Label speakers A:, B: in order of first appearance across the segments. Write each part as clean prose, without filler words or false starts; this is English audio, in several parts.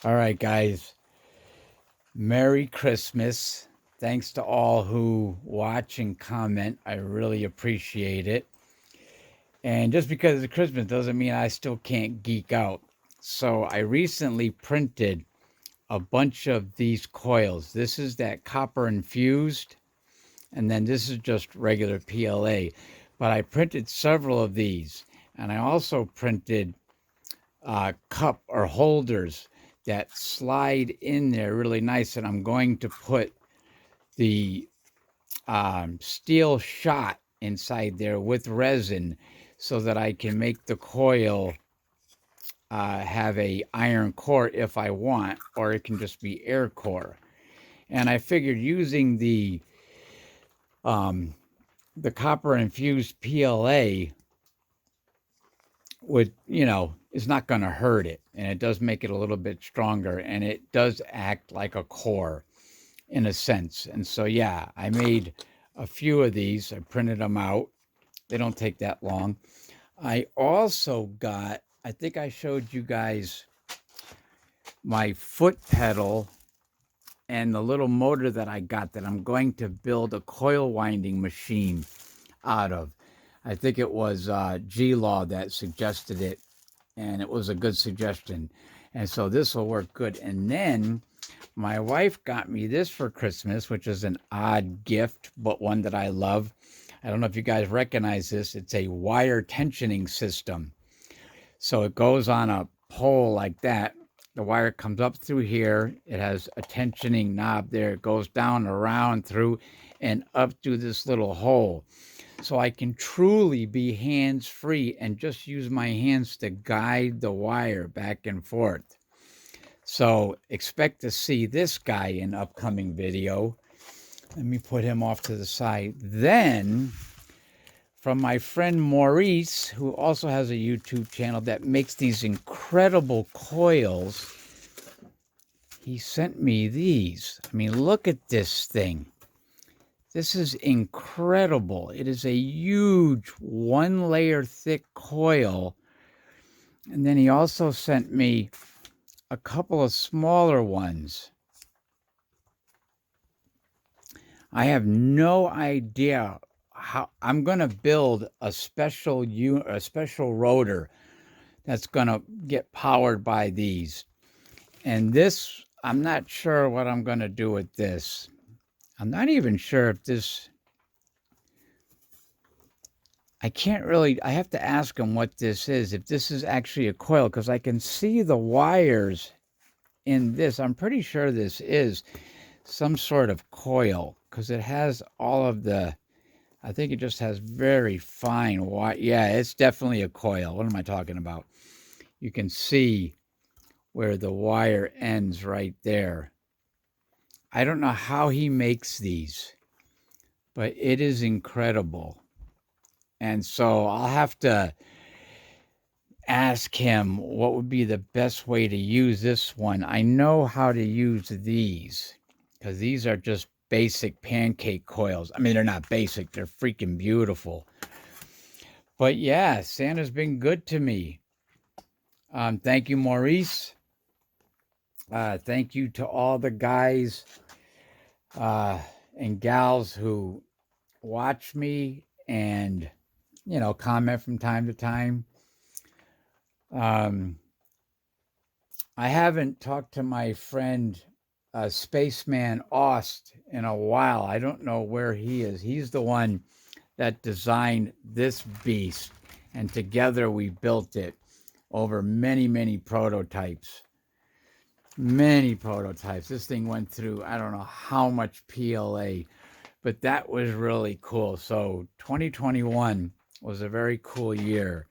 A: All right, guys. Merry Christmas. Thanks to all who watch and comment. I really appreciate it. And just because it's Christmas doesn't mean I still can't geek out. So I recently printed a bunch of these coils. This is that copper infused, and then this is just regular PLA. But I printed several of these, and I also printed cup or holders that slide in there really nice. And I'm going to put the steel shot inside there with resin so that I can make the coil have a iron core if I want, or it can just be air core. And I figured using um, the copper infused PLA would, is not going to hurt it. And it does make it a little bit stronger, and it does act like a core in a sense. And so, yeah, I made a few of these. I printed them out. They don't take that long. I also got, I think I showed you guys my foot pedal and the little motor that I got that I'm going to build a coil winding machine out of. I think it was G-Law that suggested it, and it was a good suggestion. And so this will work good. And then my wife got me this for Christmas, which is an odd gift, but one that I love. I don't know if you guys recognize this. It's a wire tensioning system. So it goes on a pole like that. The wire comes up through here. It has a tensioning knob there. It goes down, around, through, and up through this little hole. So I can truly be hands-free and just use my hands to guide the wire back and forth. So expect to see this guy in upcoming video. Let me put him off to the side. Then, from my friend Maurice, who also has a YouTube channel that makes these incredible coils, he sent me these. I mean, look at this thing. This is incredible. It is a huge 1-layer thick coil. And then he also sent me a couple of smaller ones. I have no idea how I'm going to build a special rotor that's going to get powered by these. And this, I'm not sure what I'm going to do with this. I'm not even sure if this, I can't really, I have to ask him what this is, if this is actually a coil, because I can see the wires in this. I'm pretty sure this is some sort of coil, because it has all of the, I think it just has very fine wire. Yeah, it's definitely a coil. What am I talking about? You can see where the wire ends right there. I don't know how he makes these, but it is incredible. And so I'll have to ask him what would be the best way to use this one. I know how to use these because these are just basic pancake coils. I mean, they're not basic, they're freaking beautiful. But yeah, Santa's been good to me. Thank you, Maurice. Thank you to all the guys and gals who watch me and, comment from time to time. I haven't talked to my friend Spaceman Ost in a while. I don't know where he is. He's the one that designed this beast, and together we built it over many, many prototypes. Many prototypes. This thing went through, I don't know how much PLA, but that was really cool. So 2021 was a very cool year.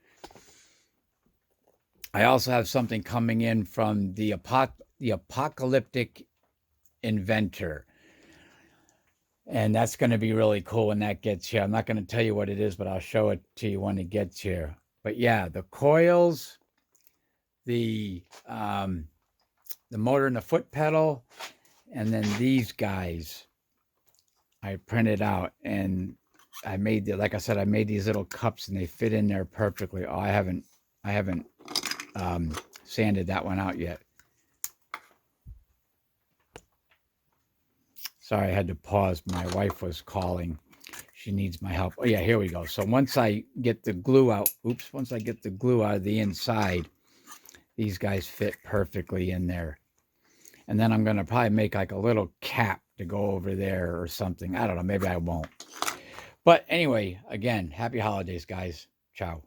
A: I also have something coming in from the apocalyptic inventor. And that's going to be really cool when that gets here. I'm not going to tell you what it is, but I'll show it to you when it gets here. But yeah, the coils, the motor and the foot pedal, and then these guys I printed out, and I made like I said, I made these little cups and they fit in there perfectly. Oh, I haven't sanded that one out yet. Sorry, I had to pause. My wife was calling. She needs my help. Oh, yeah, here we go. So once I get the glue out, once I get the glue out of the inside, these guys fit perfectly in there. And then I'm going to probably make like a little cap to go over there or something. I don't know. Maybe I won't. But anyway, again, happy holidays, guys. Ciao.